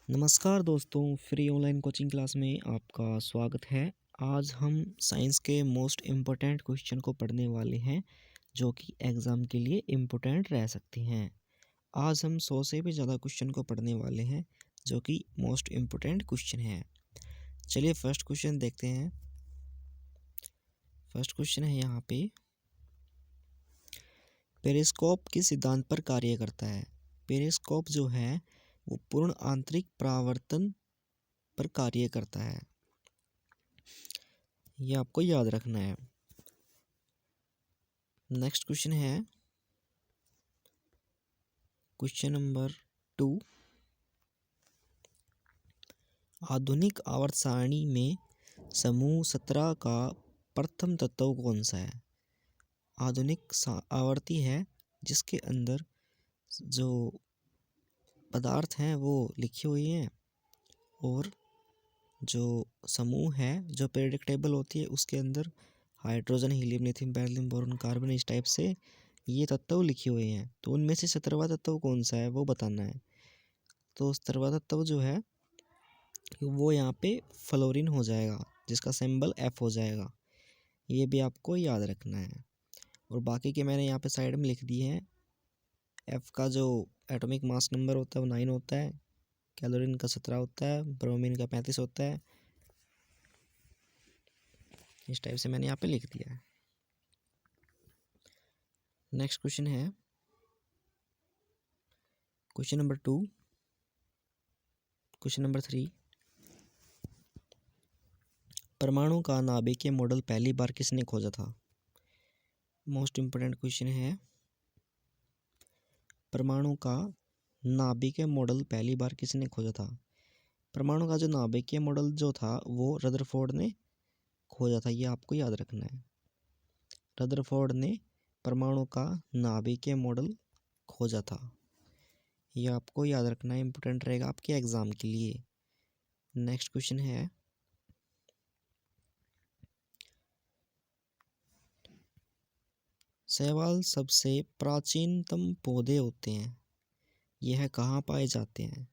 नमस्कार दोस्तों, free online coaching class में आपका स्वागत है। आज हम साइंस के मोस्ट इम्पोर्टेंट क्वेश्चन को पढ़ने वाले हैं जो कि एग्ज़ाम के लिए इम्पोर्टेंट रह सकते हैं। आज हम 100 से भी ज़्यादा क्वेश्चन को पढ़ने वाले हैं जो कि मोस्ट इम्पोर्टेंट क्वेश्चन है। चलिए फर्स्ट क्वेश्चन देखते हैं। फर्स्ट क्वेश्चन है यहाँ पे, पेरिस्कोप किस सिद्धांत पर कार्य करता है? पेरिस्कोप जो है वो पूर्ण आंतरिक परावर्तन पर कार्य करता है। ये आपको याद रखना है। नेक्स्ट क्वेश्चन है क्वेश्चन नंबर 2। आधुनिक आवर्त सारणी में समूह 17 का प्रथम तत्व कौन सा है? आधुनिक आवर्ती है जिसके अंदर जो पदार्थ हैं वो लिखी हुई हैं और जो समूह है जो पीरियोडिक टेबल होती है उसके अंदर hydrogen, helium, lithium, beryllium, boron, carbon इस टाइप से ये तत्व लिखे हुए हैं। तो उनमें से 17वां तत्व कौन सा है वो बताना है। तो 17वां तत्व जो है वो यहाँ पे फ्लोरीन हो जाएगा जिसका सिंबल F हो जाएगा। ये भी आपको याद रखना है। और बाकी के मैंने यहाँ पे साइड में लिख दिए हैं। F का जो एटॉमिक मास नंबर होता है वो 9 होता है, कैलोरीन का 17 होता है, ब्रोमीन का 35 होता है। इस टाइप से मैंने यहाँ पे लिख दिया है। नेक्स्ट क्वेश्चन है क्वेश्चन नंबर 2। क्वेश्चन नंबर 3, परमाणु का नाभिकीय मॉडल पहली बार किसने खोजा था? मोस्ट इम्पोर्टेंट क्वेश्चन है। परमाणु का नाभिकीय मॉडल पहली बार किसने खोजा था? परमाणु का जो नाभिकीय मॉडल जो था वो रदरफोर्ड ने खोजा था। ये आपको याद रखना है। रदरफोर्ड ने परमाणु का नाभिकीय मॉडल खोजा था। ये आपको याद रखना है, इम्पोर्टेंट रहेगा आपके एग्जाम के लिए। नेक्स्ट क्वेश्चन है शैवाल सबसे प्राचीनतम पौधे होते हैं, यह कहाँ पाए जाते हैं?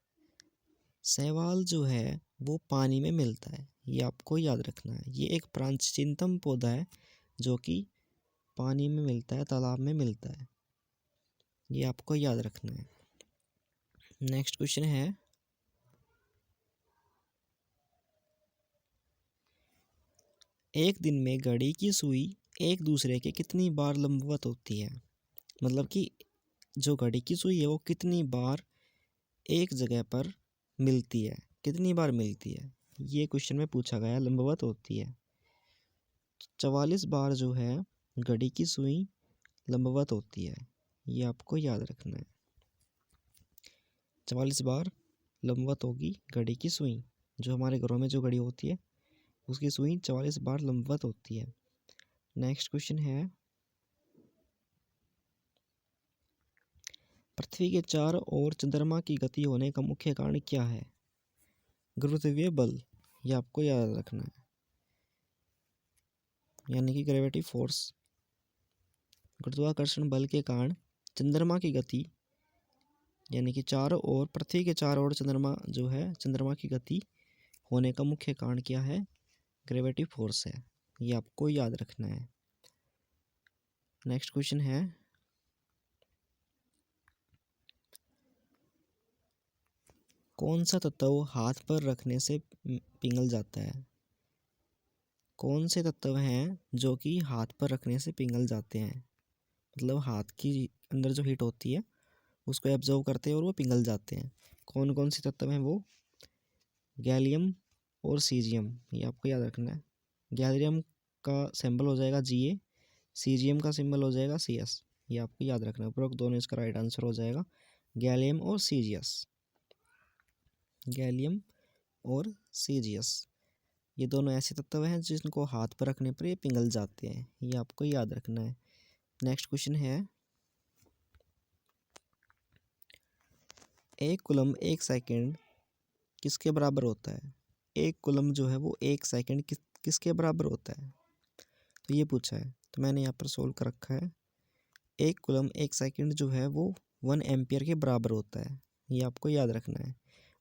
शैवाल जो है वो पानी में मिलता है। ये आपको याद रखना है। ये एक प्राचीनतम पौधा है जो कि पानी में मिलता है, तालाब में मिलता है। ये आपको याद रखना है। नेक्स्ट क्वेश्चन है एक दिन में घड़ी की सुई एक दूसरे के कितनी बार लंबवत होती है? मतलब कि जो घड़ी की सुई है वो कितनी बार एक जगह पर मिलती है, कितनी बार मिलती है? ये क्वेश्चन में पूछा गया। लंबवत होती है 44 बार जो है घड़ी की सुई लंबवत होती है। ये आपको याद रखना है। 44 बार लंबवत होगी घड़ी की सुई। जो हमारे घरों में जो घड़ी होती है उसकी सुई 44 बार लंबवत होती है। नेक्स्ट क्वेश्चन है पृथ्वी के चारों ओर चंद्रमा की गति होने का मुख्य कारण क्या है? गुरुत्वीय बल। ये आपको याद रखना है, यानी कि ग्रेविटी फोर्स। गुरुत्वाकर्षण बल के कारण चंद्रमा की गति, यानी कि चारों ओर पृथ्वी के चारों ओर चंद्रमा जो है चंद्रमा की गति होने का मुख्य कारण क्या है? ग्रेविटी फोर्स है। ये आपको याद रखना है। नेक्स्ट क्वेश्चन है कौन सा तत्व हाथ पर रखने से पिघल जाता है? कौन से तत्व हैं जो कि हाथ पर रखने से पिघल जाते हैं? मतलब हाथ की अंदर जो हीट होती है उसको एब्जॉर्व करते हैं और वो पिघल जाते हैं। कौन कौन से तत्व हैं वो? गैलियम और सीजियम। ये आपको याद रखना है। गैलियम का सिंबल हो जाएगा Ga, सीजियम का सिंबल हो जाएगा Cs। ये आपको याद रखना है। उपरोक्त दोनों इसका राइट आंसर हो जाएगा गैलियम और सीजियस। गैलियम और सीजियस ये दोनों ऐसे तत्व हैं जिनको हाथ पर रखने पर ये पिघल जाते हैं। ये आपको याद रखना है। नेक्स्ट क्वेश्चन है एक कूलम एक सेकंड किसके बराबर होता है? एक कूलम जो है वो एक सेकंड किसके बराबर होता है? तो ये पूछा है, तो मैंने यहाँ पर सोल्व कर रखा है। एक कूलम एक सेकंड जो है वो 1 एम्पियर के बराबर होता है। ये आपको याद रखना है।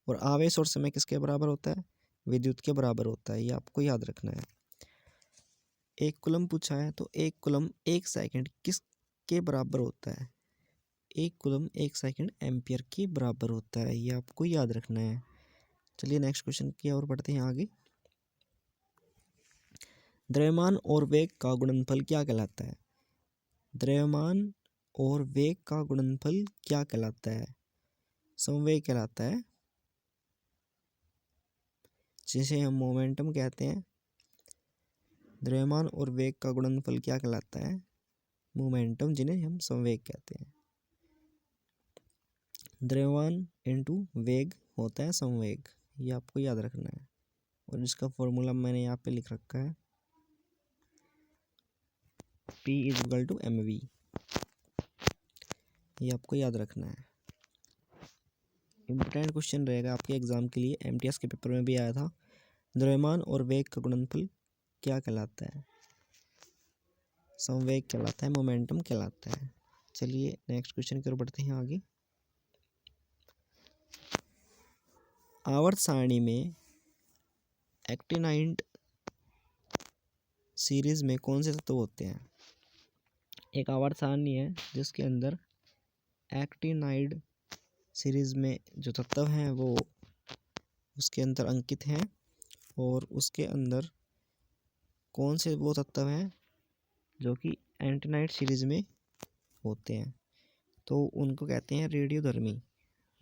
और आवेश और समय किसके बराबर होता है? विद्युत के बराबर होता है, ये आपको याद रखना है। 1 कूलम पूछा है तो 1 कूलम 1 सेकंड किसके बराबर होता है? 1 कूलम 1 सेकंड एम्पियर के बराबर होता है, ये आपको याद रखना है। चलिए नेक्स्ट क्वेश्चन की ओर बढ़ते हैं आगे। द्रव्यमान और वेग का गुणनफल क्या कहलाता है? द्रव्यमान और वेग का गुणनफल क्या कहलाता है? संवेग कहलाता है, जिसे हम मोमेंटम कहते हैं। द्रव्यमान और वेग का गुणनफल क्या कहलाता है? मोमेंटम, जिन्हें हम संवेग कहते हैं। द्रव्यमान इंटू वेग होता है संवेग, ये आपको याद रखना है। और इसका फॉर्मूला मैंने यहाँ पे लिख रखा है, P = mv, ये आपको याद रखना है। इम्पोर्टेंट क्वेश्चन रहेगा आपके एग्जाम के लिए, MTS के पेपर में भी आया था। द्रव्यमान और वेग का गुणनफल क्या कहलाता है? संवेग कहलाता है, मोमेंटम कहलाता है। चलिए नेक्स्ट क्वेश्चन की ओर बढ़ते हैं आगे। आवर्त सारणी में एक्टिनाइड सीरीज में कौन से तत्व होते हैं? एक आवर्त सारणी है जिसके अंदर एक्टिनाइड सीरीज में जो तत्व हैं वो उसके अंदर अंकित हैं, और उसके अंदर कौन से वो तत्व हैं जो कि एंटीनाइड सीरीज में होते हैं, तो उनको कहते हैं रेडियोधर्मी।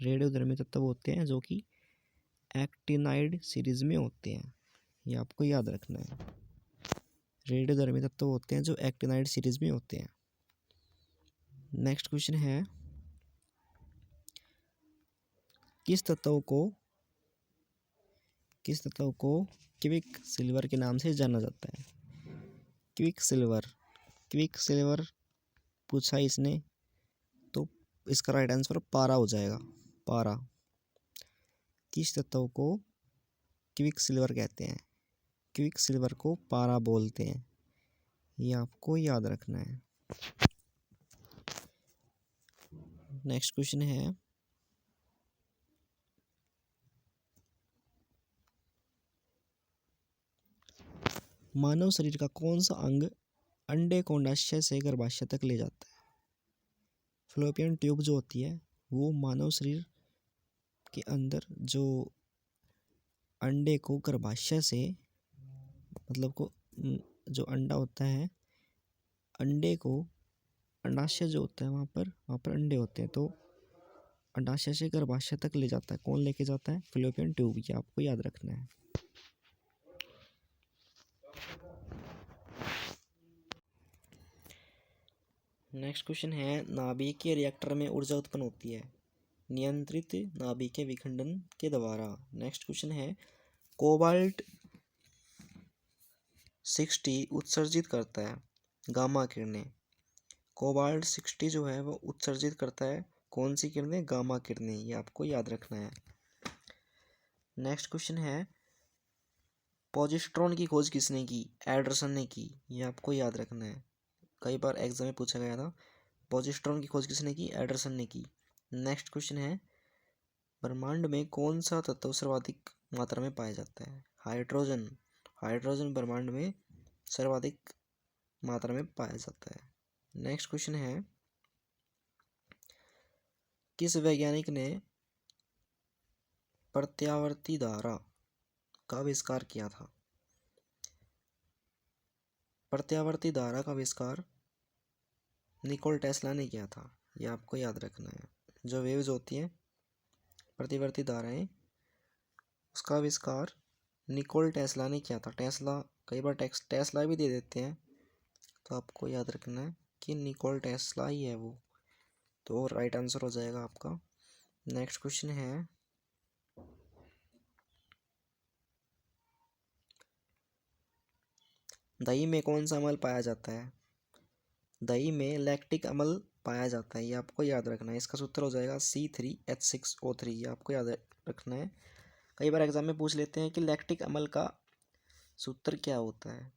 रेडियोधर्मी तत्व होते हैं जो कि एक्टिनाइड सीरीज में होते हैं, ये आपको याद रखना है। रेडियोधर्मी तत्व होते हैं जो एक्टिनाइड सीरीज में होते हैं। नेक्स्ट क्वेश्चन है, किस तत्व को क्विक सिल्वर के नाम से जाना जाता है? क्विक सिल्वर पूछा इसने, तो इसका राइट आंसर पारा हो जाएगा, पारा। किस तत्व को क्विक सिल्वर कहते हैं? क्विक सिल्वर को पारा बोलते हैं, ये आपको याद रखना है। नेक्स्ट क्वेश्चन है, मानव शरीर का कौन सा अंग अंडे को अंडाशय से गर्भाशय तक ले जाता है? फ्लोपियन ट्यूब जो होती है वो मानव शरीर के अंदर जो अंडे को गर्भाशय से, मतलब को जो अंडा होता है, अंडे को अंडाशय जो होता है वहाँ पर अंडे होते हैं, तो अंडाशय से गर्भाशय तक ले जाता है। कौन लेके जाता है? फ्लोपियन ट्यूब, ये आपको याद रखना है। नेक्स्ट क्वेश्चन है, नाभिकीय रिएक्टर में ऊर्जा उत्पन्न होती है नियंत्रित नाभिकीय विखंडन के द्वारा। नेक्स्ट क्वेश्चन है, कोबाल्ट 60 उत्सर्जित करता है गामा किरणें। कोबाल्ट 60 जो है वो उत्सर्जित करता है कौन सी किरणें? गामा किरणें, ये आपको याद रखना है। नेक्स्ट क्वेश्चन है, पॉजिट्रॉन की खोज किसने की? एंडरसन ने की, ये आपको याद रखना है, कई बार एग्जाम में पूछा गया था। पॉजिट्रॉन की खोज किसने की? एंडरसन ने की। नेक्स्ट क्वेश्चन है, ब्रह्मांड में कौन सा तत्व सर्वाधिक मात्रा में पाया जाता है? हाइड्रोजन। हाइड्रोजन ब्रह्मांड में सर्वाधिक मात्रा में पाया जाता है। नेक्स्ट क्वेश्चन है, किस वैज्ञानिक ने प्रत्यावर्ती धारा का आविष्कार किया था? प्रत्यावर्ती धारा का आविष्कार निकोल टेस्ला ने किया था, ये आपको याद रखना है। जो वेव्स होती हैं, प्रतिवर्ती धाराएं, उसका आविष्कार निकोल टेस्ला ने किया था। टेस्ला, कई बार टेस्ला भी दे देते हैं, तो आपको याद रखना है कि निकोल टेस्ला ही है वो, तो राइट आंसर हो जाएगा आपका। नेक्स्ट क्वेश्चन है, दही में कौन सा अम्ल पाया जाता है? दही में लैक्टिक अम्ल पाया जाता है, ये आपको याद रखना है। इसका सूत्र हो जाएगा C3H6O3, ये आपको याद रखना है। कई बार एग्जाम में पूछ लेते हैं कि लैक्टिक अम्ल का सूत्र क्या होता है?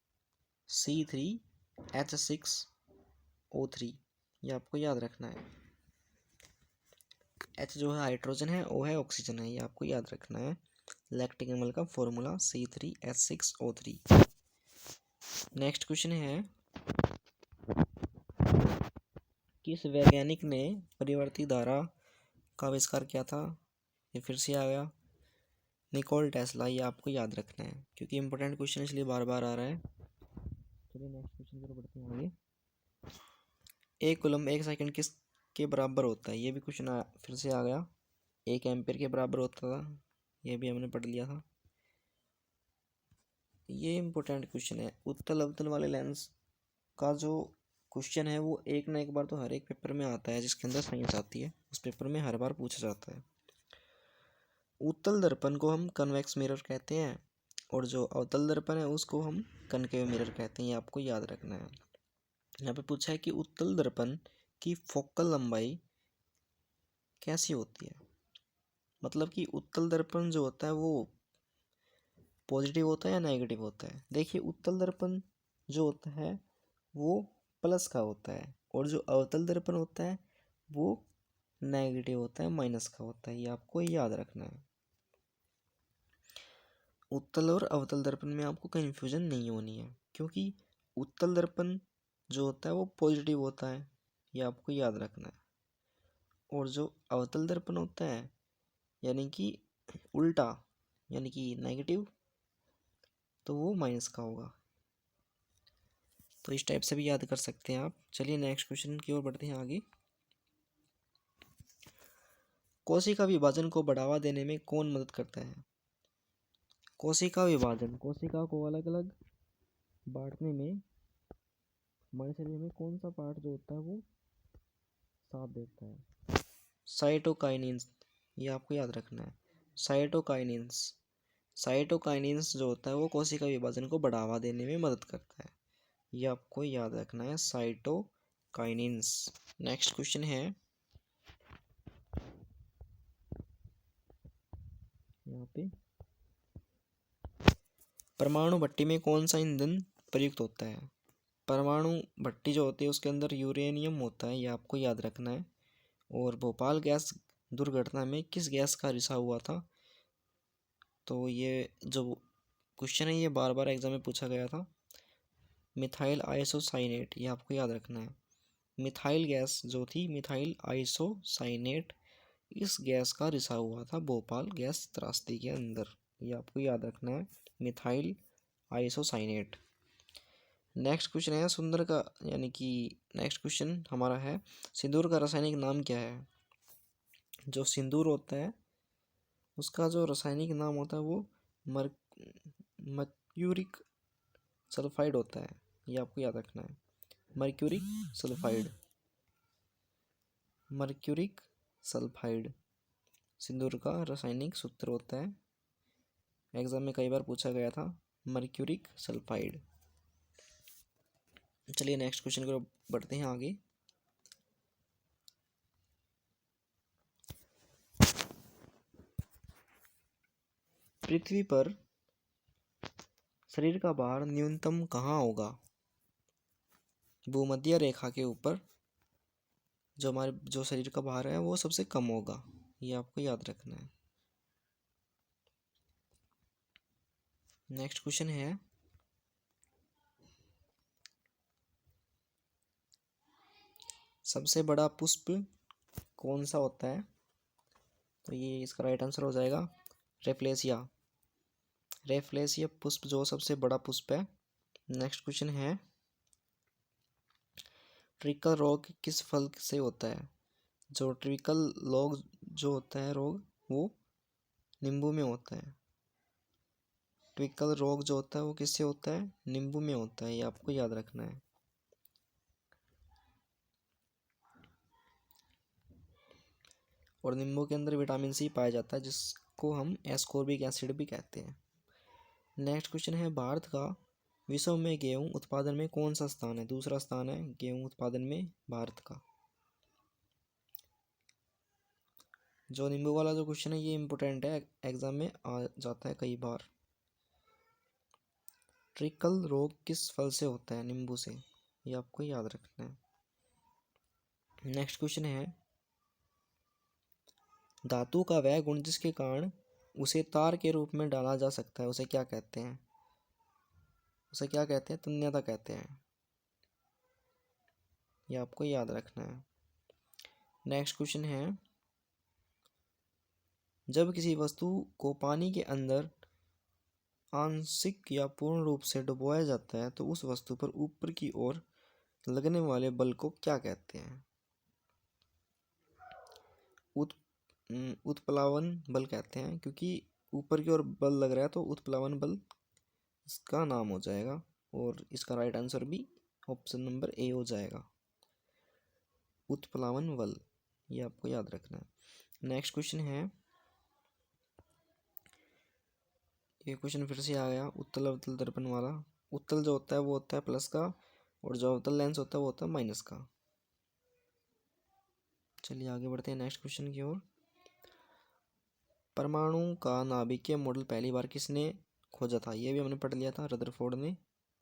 C3H6O3, ये आपको याद रखना है। H जो है हाइड्रोजन है, O है ऑक्सीजन है, ये आपको याद रखना है। लैक्टिक अम्ल का फॉर्मूला C3H6O3। नेक्स्ट क्वेश्चन है, किस वैज्ञानिक ने परिवर्ती धारा का आविष्कार किया था? ये फिर से आ गया, निकोल टेस्ला। ये आपको याद रखना है क्योंकि इंपॉर्टेंट क्वेश्चन इसलिए बार बार आ रहा है। चलिए नेक्स्ट क्वेश्चन की तरफ बढ़ते हैं आगे। एक कूलम्ब 1 सेकंड किस के बराबर होता है? ये भी क्वेश्चन फिर से आ गया। 1 एम्पियर के बराबर होता था, ये भी हमने पढ़ लिया था। ये इंपॉर्टेंट क्वेश्चन है। उत्तल अवतल वाले लेंस का जो क्वेश्चन है वो एक ना एक बार तो हर एक पेपर में आता है, जिसके अंदर साइंस आती है उस पेपर में हर बार पूछा जाता है। उत्तल दर्पण को हम कन्वेक्स मिरर कहते हैं और जो अवतल दर्पण है उसको हम कनकेव मिरर कहते हैं, ये आपको याद रखना है। यहाँ पे पूछा है कि उत्तल दर्पण की फोकल लंबाई कैसी होती है? मतलब कि उत्तल दर्पण जो होता है वो पॉजिटिव होता है या नेगेटिव होता है? देखिए, उत्तल दर्पण जो होता है वो प्लस का होता है और जो अवतल दर्पण होता है वो नेगेटिव होता है, माइनस का होता है, ये आपको याद रखना है। उत्तल और अवतल दर्पण में आपको कन्फ्यूजन नहीं होनी है, क्योंकि उत्तल दर्पण जो होता है वो पॉजिटिव होता है, ये आपको याद रखना है, और जो अवतल दर्पण होता है यानी कि उल्टा, यानी कि नेगेटिव, तो वो माइनस का होगा। तो इस टाइप से भी याद कर सकते हैं आप। चलिए नेक्स्ट क्वेश्चन की ओर बढ़ते हैं आगे। कोशिका विभाजन को बढ़ावा देने में कौन मदद करता है? कोशिका विभाजन, कोशिका को अलग अलग बांटने में हमारे शरीर में कौन सा पार्ट जो होता है वो साथ देता है? साइटोकाइनिन्स, ये आपको याद रखना है। साइटोकाइनिन्स, साइटोकाइनिन्स जो होता है वो कोशिका विभाजन को बढ़ावा देने में मदद करता है, ये आपको याद रखना है, साइटोकाइनिन्स। नेक्स्ट क्वेश्चन है, यहाँ पे परमाणु भट्टी में कौन सा ईंधन प्रयुक्त होता है? परमाणु भट्टी जो होती है उसके अंदर यूरेनियम होता है, ये आपको याद रखना है। और भोपाल गैस दुर्घटना में किस गैस का रिसाव हुआ था? तो ये जो क्वेश्चन है ये बार बार एग्जाम में पूछा गया था। मिथाइल आइसोसाइनेट, ये आपको याद रखना है। मिथाइल गैस जो थी, मिथाइल आइसोसाइनेट, इस गैस का रिसाव हुआ था भोपाल गैस त्रासदी के अंदर, ये आपको याद रखना है, मिथाइल आइसोसाइनेट। नेक्स्ट क्वेश्चन है सुंदर का, यानी कि नेक्स्ट क्वेश्चन हमारा है, सिंदूर का रासायनिक नाम क्या है? जो सिंदूर होता है उसका जो रासायनिक नाम होता है वो मर्क्यूरिक सल्फाइड होता है, ये आपको याद रखना है, मर्क्यूरिक सल्फाइड, मर्क्यूरिक सल्फाइड सिंदूर का रासायनिक सूत्र होता है। एग्जाम में कई बार पूछा गया था, मर्क्यूरिक सल्फाइड। चलिए नेक्स्ट क्वेश्चन को बढ़ते हैं आगे। पृथ्वी पर शरीर का भार न्यूनतम कहाँ होगा? भूमध्य रेखा के ऊपर जो हमारे जो शरीर का भार है वो सबसे कम होगा, ये आपको याद रखना है। नेक्स्ट क्वेश्चन है, सबसे बड़ा पुष्प कौन सा होता है? तो ये इसका राइट आंसर हो जाएगा रेफ्लेसिया, रेफ्लेसिया पुष्प जो सबसे बड़ा पुष्प है। नेक्स्ट क्वेश्चन है, ट्रिकल रोग किस फल से होता है? जो ट्रिकल रोग जो होता है रोग वो नींबू में होता है। ट्विकल रोग जो होता है वो किससे होता है? नींबू में होता है, ये आपको याद रखना है। और नींबू के अंदर विटामिन सी पाया जाता है जिसको हम एस्कॉर्बिक एसिड भी कहते हैं। नेक्स्ट क्वेश्चन है, भारत का विश्व में गेहूं उत्पादन में कौन सा स्थान है? दूसरा स्थान है गेहूं उत्पादन में भारत का। जो नींबू वाला जो क्वेश्चन है ये इंपॉर्टेंट है, एग्जाम में आ जाता है कई बार। ट्रिकल रोग किस फल से होता है? नींबू से, ये आपको याद रखना है। नेक्स्ट क्वेश्चन है, धातु का वह गुण जिसके कारण उसे तार के रूप में डाला जा सकता है उसे क्या कहते हैं? उसे क्या कहते हैं? तन्यता कहते हैं। ये आपको याद रखना है। नेक्स्ट क्वेश्चन है, जब किसी वस्तु को पानी के अंदर आंशिक या पूर्ण रूप से डुबोया जाता है तो उस वस्तु पर ऊपर की ओर लगने वाले बल को क्या कहते हैं? उत्प्लावन बल कहते हैं, क्योंकि ऊपर की ओर बल लग रहा है तो उत्प्लावन बल इसका नाम हो जाएगा। और इसका राइट आंसर भी ऑप्शन नंबर ए हो जाएगा, उत्प्लावन बल। ये आपको याद रखना है। नेक्स्ट क्वेश्चन है, ये क्वेश्चन फिर से आ गया उत्तल अवतल दर्पण वाला। उत्तल जो होता है वो होता है प्लस का, और जो अवतल लेंस होता है वो होता है माइनस का। चलिए आगे बढ़ते हैं नेक्स्ट क्वेश्चन की ओर। परमाणु का नाभिकीय मॉडल पहली बार किसने खोजा था? ये भी हमने पढ़ लिया था, रदरफोर्ड ने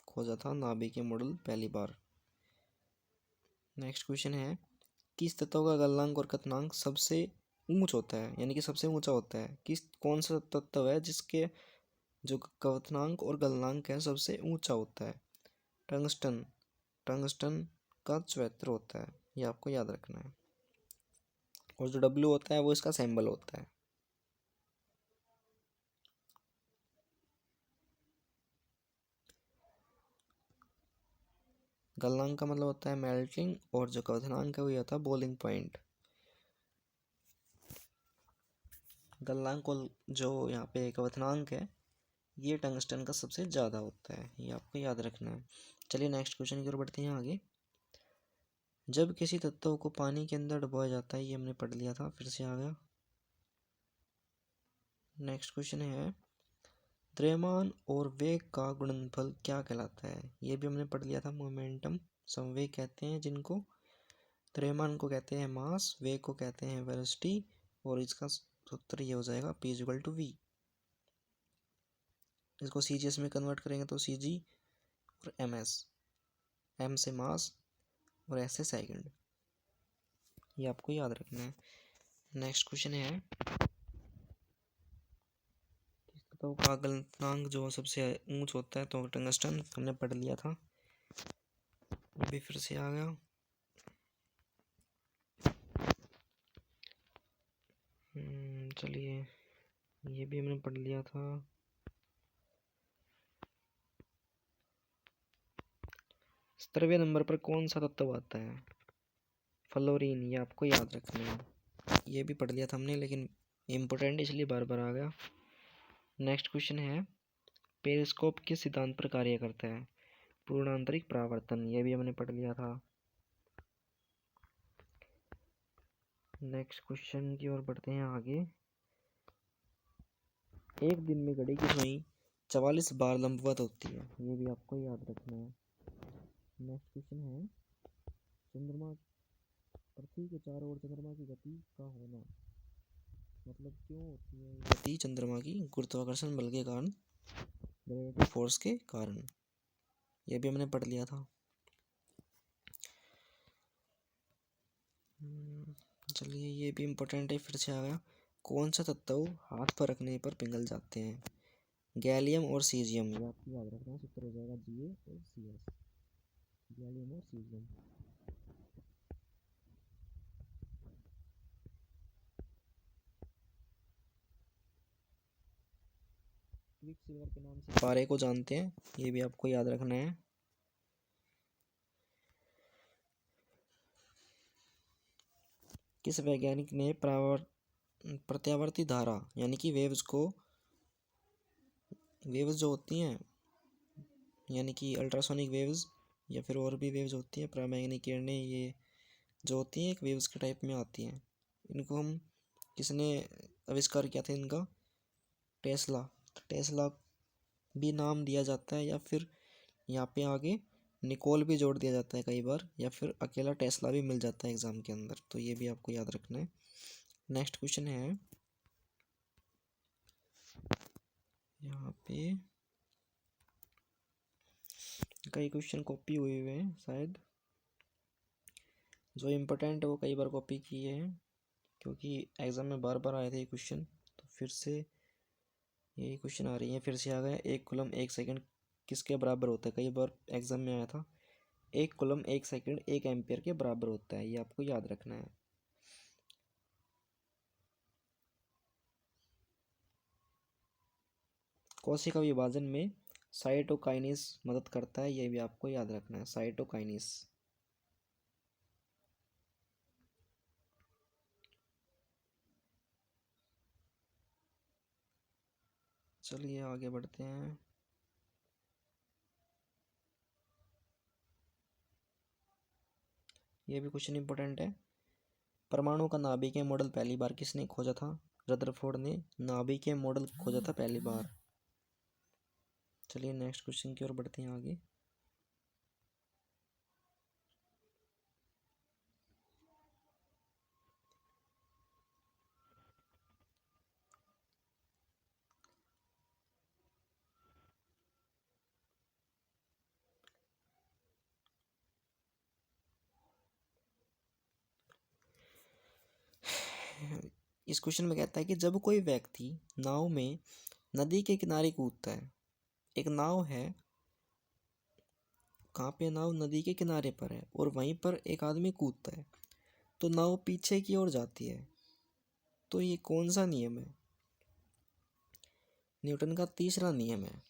खोजा था नाभिकीय मॉडल पहली बार। नेक्स्ट क्वेश्चन है, किस तत्व का गलनांक और कथनांक सबसे ऊंच होता है, यानी कि सबसे ऊंचा होता है? कौन सा तत्व है जिसके जो कथनांक और गलनांक है सबसे ऊंचा होता है? टंगस्टन। टंगस्टन का 74 होता है, ये आपको याद रखना है। और जो डब्ल्यू होता है वो इसका सिंबल होता है। गलनांक का मतलब होता है मेल्टिंग, और जो क्वथनांक है वो होता है बॉइलिंग पॉइंट। गलनांक और जो यहाँ पे क्वथनांक है ये टंगस्टन का सबसे ज़्यादा होता है, ये आपको याद रखना है। चलिए नेक्स्ट क्वेश्चन की ओर बढ़ते हैं आगे। जब किसी तत्व को पानी के अंदर डुबोया जाता है, ये हमने पढ़ लिया था, फिर से आ गया। नेक्स्ट क्वेश्चन है, द्रव्यमान और वेग का गुणनफल क्या कहलाता है? ये भी हमने पढ़ लिया था, मोमेंटम संवेग कहते हैं जिनको। द्रव्यमान को कहते हैं मास, वेग को कहते हैं वेलोसिटी, और इसका सूत्र ये हो जाएगा P = V। इसको CGS में कन्वर्ट करेंगे तो CG और MS, M से मास और S से सेकंड, ये आपको याद रखना है। नेक्स्ट क्वेश्चन है, तो का गलनांक जो सबसे ऊंच होता है तो टंगस्टन, हमने पढ़ लिया था, ये भी फिर से आ गया। चलिए ये भी हमने पढ़ लिया था। 70वें नंबर पर कौन सा तत्व आता है? फ्लोरीन, ये आपको याद रखना है। ये भी पढ़ लिया था हमने, लेकिन इम्पोर्टेंट इसलिए बार बार आ गया। नेक्स्ट क्वेश्चन है, पेरिस्कोप किस सिद्धांत पर कार्य करता है? पूर्ण आंतरिक परावर्तन, ये भी हमने पढ़ लिया था। नेक्स्ट क्वेश्चन की ओर बढ़ते हैं आगे। एक दिन में घड़ी की सुई 44 बार लंबवत होती है, ये भी आपको याद रखना है। नेक्स्ट क्वेश्चन है, चंद्रमा पृथ्वी के चारों ओर चंद्रमा की गति का होना मतलब क्यों होती है गति चंद्रमा की? गुरुत्वाकर्षण बल के कारण, ग्रेविटी फोर्स के कारण, ये भी हमने पढ़ लिया था। चलिए ये भी इम्पोर्टेंट है, फिर से आ गया। कौन सा तत्व हाथ पर रखने पर पिघल जाते हैं? गैलियम और सीजियम, ये आपको याद रखना है, सूत्र हो जाएगा Ga और Cs, गैलियम और सीजियम। क्विकसिल्वर के नाम से पारे को जानते हैं, ये भी आपको याद रखना है। किस वैज्ञानिक ने प्रत्यावर्ती धारा यानी कि वेव्स जो होती हैं, यानी कि अल्ट्रासोनिक वेव्स या फिर और भी वेव्स होती हैं, पराबैंगनी किरणें, ये जो होती हैं एक वेव्स के टाइप में आती हैं, इनको हम किसने आविष्कार किया था इनका? टेस्ला। टेस्ला भी नाम दिया जाता है, या फिर यहाँ पे आगे निकोल भी जोड़ दिया जाता है कई बार, या फिर अकेला टेस्ला भी मिल जाता है एग्जाम के अंदर, तो ये भी आपको याद रखना है। नेक्स्ट क्वेश्चन है, यहाँ पे कई क्वेश्चन कॉपी हुए हुए हैं शायद, जो इम्पोर्टेंट है वो कई बार कॉपी किए हैं। क्योंकि एग्ज़ाम में बार बार आए थे ये क्वेश्चन, तो फिर से यही क्वेश्चन आ रही है, फिर से आ गया। 1 कूलम 1 सेकंड किसके बराबर होता है? कई बार एग्ज़ाम में आया था। 1 कूलम 1 सेकंड 1 एम्पियर के बराबर होता है, ये आपको याद रखना है। कोशिका विभाजन में साइटोकाइनेस मदद करता है, ये भी आपको याद रखना है, साइटोकाइनेस। चलिए आगे बढ़ते हैं। ये भी क्वेश्चन इंपॉर्टेंट है। परमाणु का नाभिकीय मॉडल पहली बार किसने खोजा था? रदरफोर्ड ने नाभिकीय मॉडल खोजा था पहली बार। चलिए नेक्स्ट क्वेश्चन की ओर बढ़ते हैं आगे। इस क्वेश्चन में कहता है कि जब कोई व्यक्ति नाव में नदी के किनारे कूदता है, एक नाव है, कहाँ पे? नाव नदी के किनारे पर है और वहीं पर एक आदमी कूदता है, तो नाव पीछे की ओर जाती है, तो ये कौन सा नियम है? न्यूटन का तीसरा नियम है।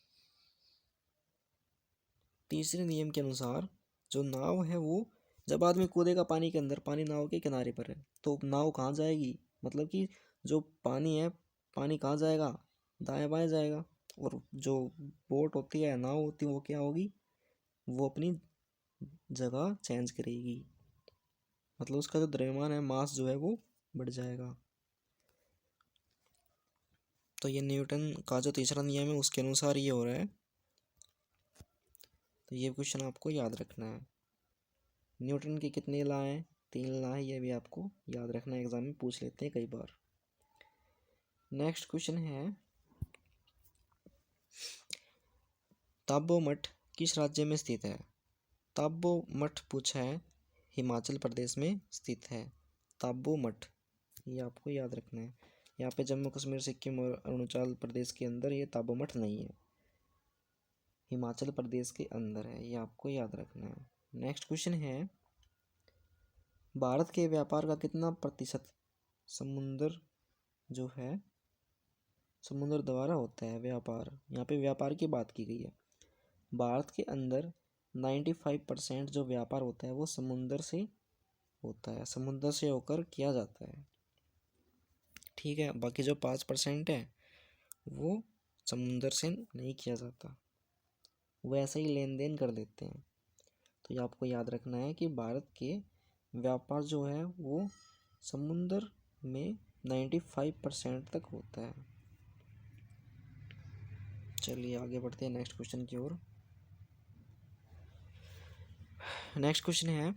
तीसरे नियम के अनुसार जो नाव है वो, जब आदमी कूदेगा पानी के अंदर, पानी नाव के किनारे पर है, तो नाव कहाँ जाएगी? मतलब कि जो पानी है, पानी कहाँ जाएगा? दाएं बाएं जाएगा। और जो बोट होती है, नाव होती है, वो क्या होगी? वो अपनी जगह चेंज करेगी, मतलब उसका जो द्रव्यमान है, मास जो है वो बढ़ जाएगा। तो ये न्यूटन का जो तीसरा नियम है उसके अनुसार ये हो रहा है। तो ये क्वेश्चन आपको याद रखना है। न्यूटन की कितनी लॉ हैं? 3 लॉ है, ये भी आपको याद रखना है, एग्जाम में पूछ लेते हैं कई बार। नेक्स्ट क्वेश्चन है, ताबो मठ किस राज्य में स्थित है? ताबो मठ पूछा है, हिमाचल प्रदेश में स्थित है ताबो मठ, ये आपको याद रखना है। यहाँ पे जम्मू कश्मीर, सिक्किम और अरुणाचल प्रदेश के अंदर ये ताबो मठ नहीं है, हिमाचल प्रदेश के अंदर है, ये आपको याद रखना है। नेक्स्ट क्वेश्चन है, भारत के व्यापार का कितना प्रतिशत समुद्र जो है, समुद्र द्वारा होता है व्यापार? यहाँ पे व्यापार की बात की गई है। भारत के अंदर 95% जो व्यापार होता है वो समुद्र से होता है, समुद्र से होकर किया जाता है, ठीक है। बाकी जो 5% है वो समुद्र से नहीं किया जाता, वो ऐसे ही लेन देन कर देते हैं। तो ये आपको याद रखना है कि भारत के व्यापार जो है वो समुद्र में 95% तक होता है। चलिए आगे बढ़ते हैं नेक्स्ट क्वेश्चन की ओर। नेक्स्ट क्वेश्चन है,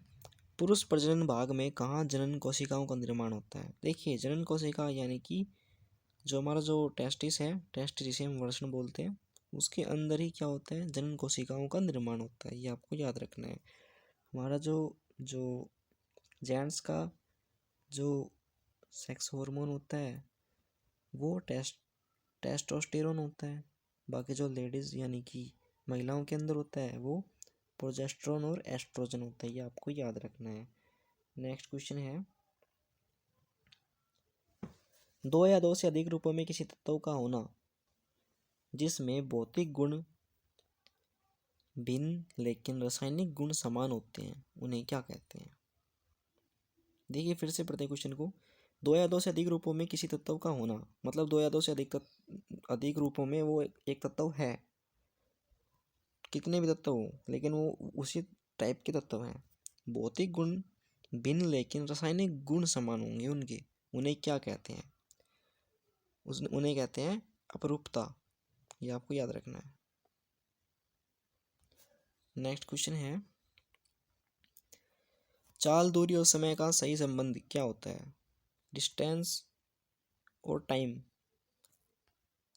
पुरुष प्रजनन भाग में कहाँ जनन कोशिकाओं का निर्माण होता है? देखिए, जनन कोशिका यानी कि जो हमारा जो टेस्टिस है, टेस्टिस जिसे हम वृषण बोलते हैं, उसके अंदर ही क्या होता है? जनन कोशिकाओं का निर्माण होता है, ये आपको याद रखना है। हमारा जो जो जेंट्स का जो सेक्स हार्मोन होता है वो टेस्टोस्टेरोन होता है। बाकी जो लेडीज़ यानी कि महिलाओं के अंदर होता है वो प्रोजेस्टेरोन और एस्ट्रोजन होता है, ये आपको याद रखना है। नेक्स्ट क्वेश्चन है, 2 या 2 से अधिक रूपों में किसी तत्व का होना जिसमें भौतिक गुण भिन्न लेकिन रासायनिक गुण समान होते हैं, उन्हें क्या कहते हैं? देखिए फिर से पढ़ते हैं क्वेश्चन को। 2 या 2 से अधिक रूपों में किसी तत्व का होना, मतलब 2 या 2 से अधिक रूपों में वो एक तत्व है, कितने भी तत्व हो लेकिन वो उसी टाइप के तत्व हैं। भौतिक गुण भिन्न लेकिन रासायनिक गुण समान होंगे उनके, उन्हें क्या कहते हैं? उन्हें कहते हैं अपरूपता, ये आपको याद रखना है। नेक्स्ट क्वेश्चन है, चाल, दूरी और समय का सही संबंध क्या होता है? डिस्टेंस और टाइम,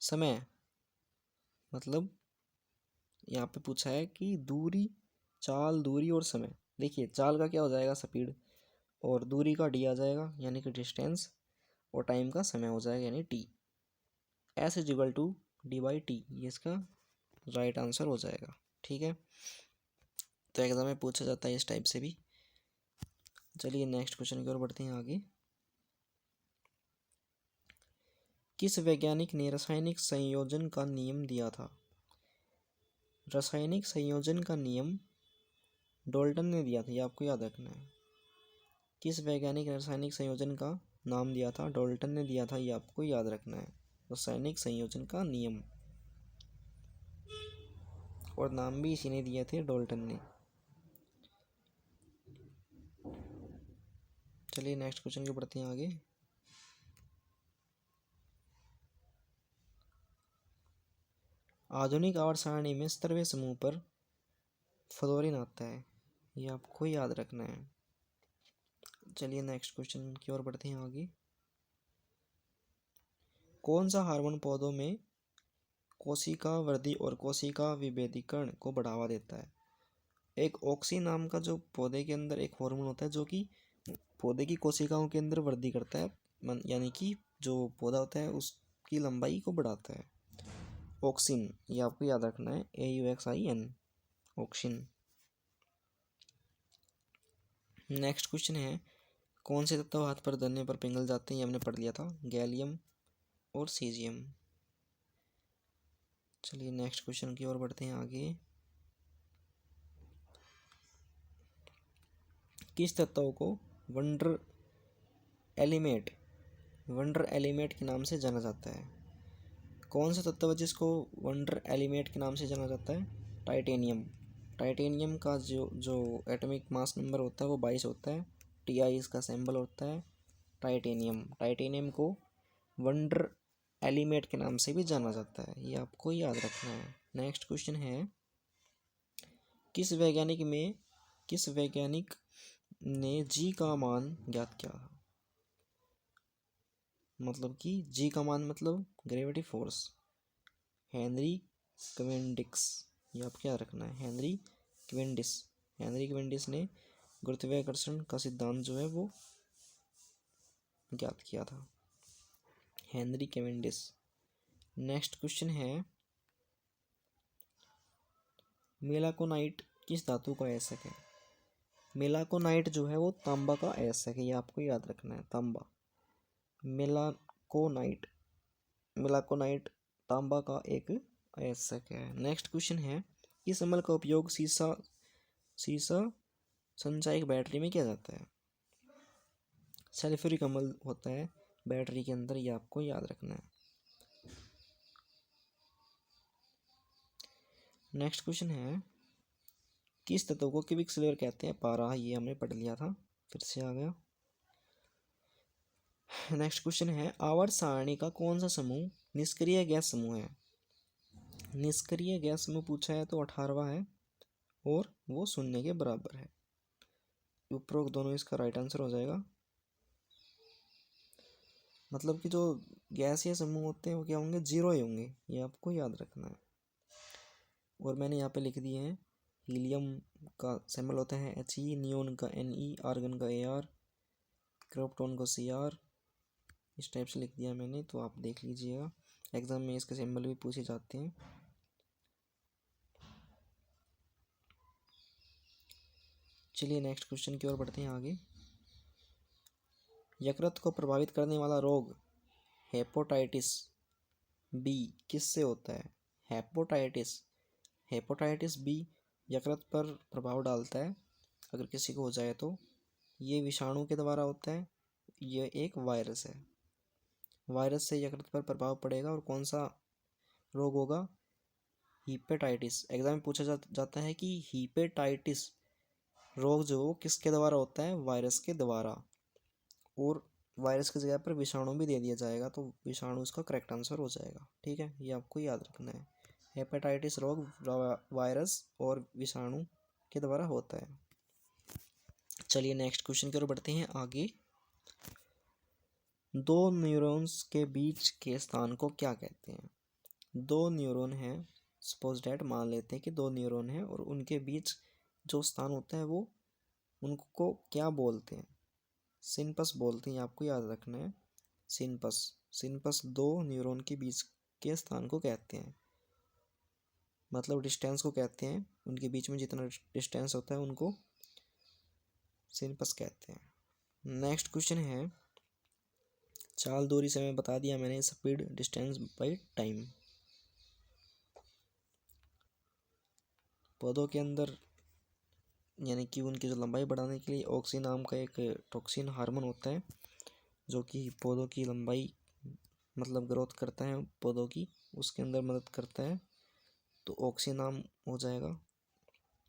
समय मतलब यहाँ पे पूछा है कि दूरी, चाल, दूरी और समय। देखिए चाल का क्या हो जाएगा? स्पीड, और दूरी का डी आ जाएगा यानी कि डिस्टेंस, और टाइम का समय हो जाएगा यानी T. S is equal to D by T, ये इसका राइट आंसर हो जाएगा। ठीक है, तो एग्जाम में पूछा जाता है इस टाइप से भी। चलिए नेक्स्ट क्वेश्चन की ओर बढ़ते हैं आगे। किस वैज्ञानिक ने रासायनिक संयोजन का नियम दिया था? रासायनिक संयोजन का नियम डाल्टन ने दिया था, ये आपको याद रखना है। किस वैज्ञानिक ने रासायनिक संयोजन का नाम दिया था? डाल्टन ने दिया था, ये आपको याद रखना है। रासायनिक संयोजन का नियम, और नाम भी इसी ने दिए थे, डाल्टन ने। चलिए नेक्स्ट क्वेश्चन की बढ़ते हैं आगे। आधुनिक आवर्त सारणी में 17वें समूह पर फ्लोरीन आता है, ये आपको याद रखना है। चलिए नेक्स्ट क्वेश्चन की ओर बढ़ते हैं आगे। कौन सा हार्मोन पौधों में कोशिका वृद्धि और कोशिका विभेदीकरण को बढ़ावा देता है? एक ऑक्सी नाम का जो पौधे के अंदर एक हार्मोन होता है जो कि पौधे की कोशिकाओं के अंदर वृद्धि करता है, यानी कि जो पौधा होता है उसकी लंबाई को बढ़ाता है। ऑक्सिन, ये आपको याद रखना है, AUXIN, ऑक्सिन। नेक्स्ट क्वेश्चन है, कौन से तत्व हाथ पर धरने पर पिघल जाते हैं? ये हमने पढ़ लिया था, गैलियम और सीजियम। चलिए नेक्स्ट क्वेश्चन की ओर बढ़ते हैं आगे। किस तत्व को वंडर एलिमेंट के नाम से जाना जाता है? कौन सा तत्व है जिसको वंडर एलिमेंट के नाम से जाना जाता है? टाइटेनियम। टाइटेनियम का जो एटॉमिक मास नंबर होता है वो 22 होता है। Ti इसका सिंबल होता है। टाइटेनियम को वंडर एलिमेंट के नाम से भी जाना जाता है, ये आपको याद रखना है। नेक्स्ट क्वेश्चन है, किस वैज्ञानिक ने जी का मान ज्ञात किया? मतलब कि जी का मान मतलब ग्रेविटी फोर्स। हेनरी क्विंडिक्स, ये आपको याद रखना है, हेनरी क्विंडिस ने गुरुत्वाकर्षण का सिद्धांत जो है वो ज्ञात किया था, हेनरी क्विंडिस। नेक्स्ट क्वेश्चन है, मेलाकोनाइट किस धातु का अयस्क है? मेलाकोनाइट जो है वो तांबा का अयस्क है, ये आपको याद रखना है, तांबा। मेलाकोनाइट तांबा का एक अयस्क है। नेक्स्ट क्वेश्चन है, किस अम्ल का उपयोग सीसा संचायक बैटरी में किया जाता है? सल्फ्यूरिक अम्ल होता है बैटरी के अंदर, ये आपको याद रखना है। नेक्स्ट क्वेश्चन है, किस तत्व को क्विकसिल्वर कहते हैं? पारा, ये हमने पढ़ लिया था, फिर से आ गया। नेक्स्ट क्वेश्चन है, आवर्त सारणी का कौन सा समूह निष्क्रिय गैस समूह है? निष्क्रिय गैस समूह पूछा है तो 18वां है और वो 0 के बराबर है। उपरोक्त दोनों इसका राइट आंसर हो जाएगा। मतलब कि जो गैसीय समूह होते हैं वो क्या होंगे? 0 ही होंगे, ये आपको याद रखना है। और मैंने यहाँ पे लिख दिए हैं, हीलियम का सिंबल होता है He, नियोन का Ne, आर्गन का Ar, क्रिप्टॉन को Cr, इस टाइप से लिख दिया मैंने, तो आप देख लीजिएगा, एग्जाम में इसके सिंबल भी पूछे जाते हैं। चलिए नेक्स्ट क्वेश्चन की ओर बढ़ते हैं आगे। यकृत को प्रभावित करने वाला रोग हेपेटाइटिस बी किससे होता है? हेपेटाइटिस बी यकृत पर प्रभाव डालता है अगर किसी को हो जाए तो। ये विषाणु के द्वारा होता है, ये एक वायरस है, वायरस से यकृत पर प्रभाव पड़ेगा। और कौन सा रोग होगा? हीपेटाइटिस। एग्जाम में पूछा जाता है कि हीपेटाइटिस रोग जो किसके द्वारा होता है? वायरस के द्वारा। और वायरस की जगह पर विषाणु भी दे दिया जाएगा तो विषाणु इसका करेक्ट आंसर हो जाएगा। ठीक है, ये आपको याद रखना है, हेपेटाइटिस रोग वायरस और विषाणु के द्वारा होता है। चलिए नेक्स्ट क्वेश्चन की ओर बढ़ते हैं आगे। दो न्यूरॉन्स के बीच के स्थान को क्या कहते हैं? दो न्यूरॉन हैं, सपोज डैट मान लेते हैं कि दो न्यूरॉन हैं और उनके बीच जो स्थान होता है वो उनको क्या बोलते हैं? सिंपस बोलते हैं, आपको याद रखना है। सिनपस। सिनपस दो न्यूरॉन के बीच के स्थान को कहते हैं, मतलब डिस्टेंस को कहते हैं, उनके बीच में जितना डिस्टेंस होता है उनको सिनपस कहते हैं। नेक्स्ट क्वेश्चन है, चाल, दूरी, समय बता दिया मैंने, स्पीड, डिस्टेंस बाय टाइम। पौधों के अंदर यानी कि उनकी जो लंबाई बढ़ाने के लिए ऑक्सिन नाम का एक टॉक्सिन हार्मोन होता है जो कि पौधों की लंबाई मतलब ग्रोथ करता है पौधों की, उसके अंदर मदद करता है, तो ऑक्सिन नाम हो जाएगा।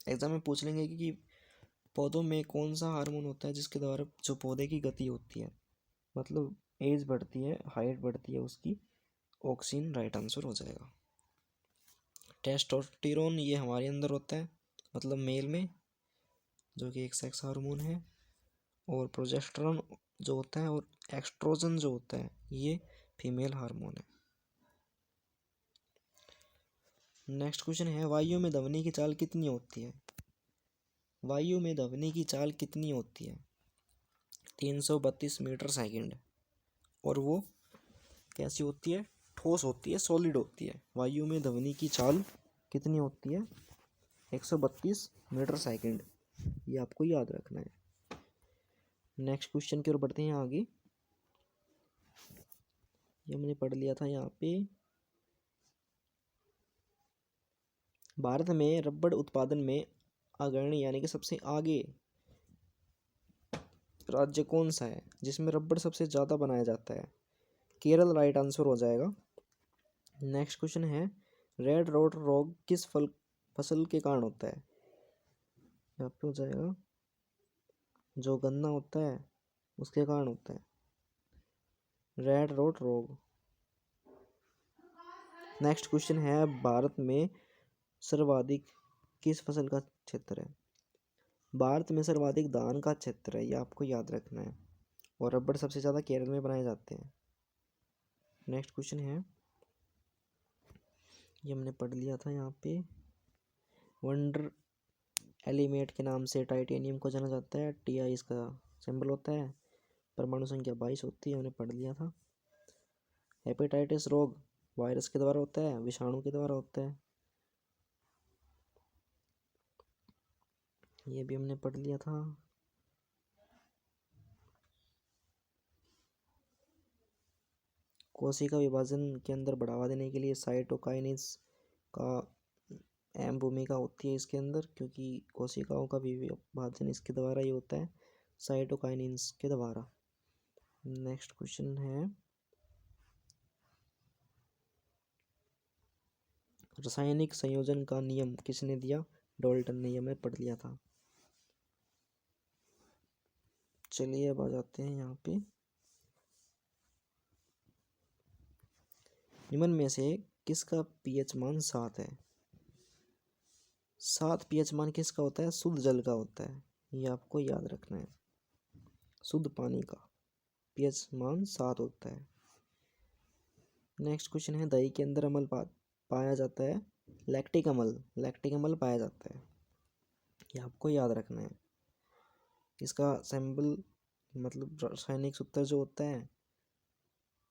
एग्जाम में पूछ लेंगे कि पौधों में कौन सा हार्मोन होता है जिसके द्वारा जो पौधे की गति होती है, मतलब एज बढ़ती है, हाइट बढ़ती है उसकी, ऑक्सिन राइट आंसर हो जाएगा। टेस्टोस्टेरोन ये हमारे अंदर होता है, मतलब मेल में, जो कि एक सेक्स हार्मोन है, और प्रोजेस्टेरोन जो होता है और एक्सट्रोजन जो होता है ये फीमेल हार्मोन है। नेक्स्ट क्वेश्चन है, वायु में ध्वनि की चाल कितनी होती है? वायु में ध्वनि की चाल कितनी होती है? 332 मीटर सेकंड। और वो कैसी होती है? ठोस होती है, सॉलिड होती है। वायु में ध्वनि की चाल कितनी होती है? 132 मीटर सेकंड। ये आपको याद रखना है। नेक्स्ट क्वेश्चन की ओर बढ़ते हैं आगे। ये हमने पढ़ लिया था यहाँ पे। भारत में रबड़ उत्पादन में अग्रणी यानी कि सबसे आगे राज्य कौन सा है जिसमें रबड़ सबसे ज़्यादा बनाया जाता है? केरल राइट आंसर हो जाएगा। नेक्स्ट क्वेश्चन है, रेड रोड रोग किस फसल के कारण होता है? यहाँ पे हो जाएगा, जो गन्ना होता है उसके कारण होता है रेड रोड रोग। नेक्स्ट क्वेश्चन है, भारत में सर्वाधिक किस फसल का क्षेत्र है? भारत में सर्वाधिक धान का क्षेत्र है, ये आपको याद रखना है। और रबड़ सबसे ज़्यादा केरल में बनाए जाते हैं। नेक्स्ट क्वेश्चन है, ये हमने पढ़ लिया था यहाँ पे। वंडर एलिमेंट के नाम से टाइटेनियम को जाना जाता है, Ti इसका सिंबल होता है, परमाणु संख्या 22 होती है, हमने पढ़ लिया था। हेपेटाइटिस रोग वायरस के द्वारा होता है, विषाणु के द्वारा होता है, ये भी हमने पढ़ लिया था। कोशिका विभाजन के अंदर बढ़ावा देने के लिए साइटोकाइनेस का अहम भूमिका होती है इसके अंदर, क्योंकि कोशिकाओं का विभाजन इसके द्वारा ही होता है, साइटोकाइनेस के द्वारा। नेक्स्ट क्वेश्चन है, रासायनिक संयोजन का नियम किसने दिया? डाल्टन ने, ये हमने पढ़ लिया था। चलिए अब आ जाते हैं यहाँ पे। निम्न में से किसका पीएच मान 7 है? 7 पीएच मान किसका होता है? शुद्ध जल का होता है, ये आपको याद रखना है। शुद्ध पानी का पीएच मान 7 होता है। नेक्स्ट क्वेश्चन है, दही के अंदर अम्ल पाया जाता है, लैक्टिक अम्ल पाया जाता है, ये आपको याद रखना है। इसका सिंबल मतलब रासायनिक सूत्र जो होता है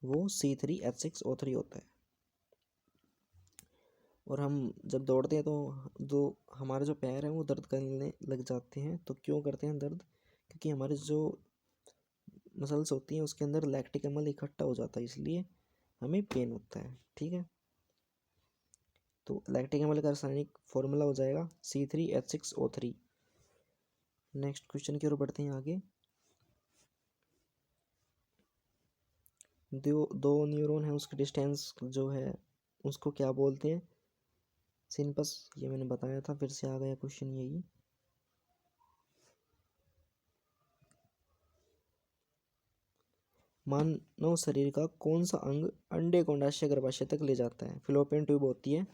वो C3H6O3 होता है। और हम जब दौड़ते हैं तो हमारे जो पैर हैं वो दर्द करने लग जाते हैं। तो क्यों करते हैं दर्द? क्योंकि हमारे जो मसल्स होती हैं उसके अंदर लैक्टिक अम्ल इकट्ठा हो जाता है, इसलिए हमें पेन होता है। ठीक है, तो लैक्टिक अम्ल का रासायनिक फॉर्मूला हो जाएगा C3H6O3। नेक्स्ट क्वेश्चन की ओर बढ़ते हैं आगे। दो न्यूरॉन है, उसकी डिस्टेंस जो है उसको क्या बोलते हैं? सिनपस, ये मैंने बताया था, फिर से आ गया क्वेश्चन यही। मानव शरीर का कौन सा अंग अंडे को अंडाशय गर्भाशय तक ले जाता है? फिलोपियन ट्यूब होती है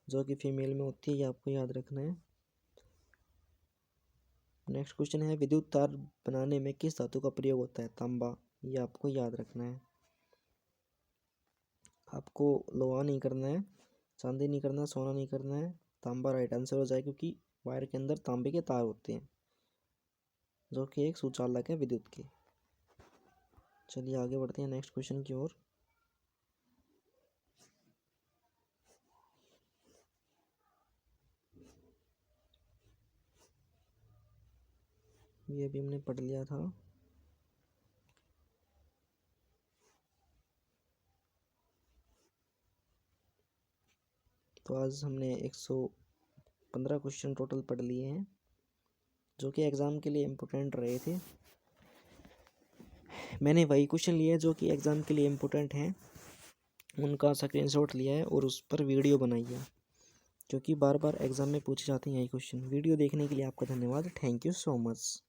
जो कि फीमेल में होती है, ये आपको याद रखना है। नेक्स्ट क्वेश्चन है, विद्युत तार बनाने में किस धातु का प्रयोग होता है? तांबा, ये आपको याद रखना है। आपको लोहा नहीं करना है, चांदी नहीं करना है, सोना नहीं करना है, तांबा राइट आंसर हो जाए, क्योंकि वायर के अंदर तांबे के तार होते हैं जो कि एक सुचालक है विद्युत के। चलिए आगे बढ़ते हैं नेक्स्ट क्वेश्चन की ओर। ये भी हमने पढ़ लिया था। तो आज हमने 115 क्वेश्चन टोटल पढ़ लिए हैं, जो कि एग्ज़ाम के लिए इम्पोर्टेंट रहे थे। मैंने वही क्वेश्चन लिए जो कि एग्ज़ाम के लिए इम्पोर्टेंट हैं, उनका स्क्रीनशॉट लिया है और उस पर वीडियो बनाई है, क्योंकि बार बार एग्ज़ाम में पूछे जाते हैं यही क्वेश्चन। वीडियो देखने के लिए आपका धन्यवाद। Thank you so much.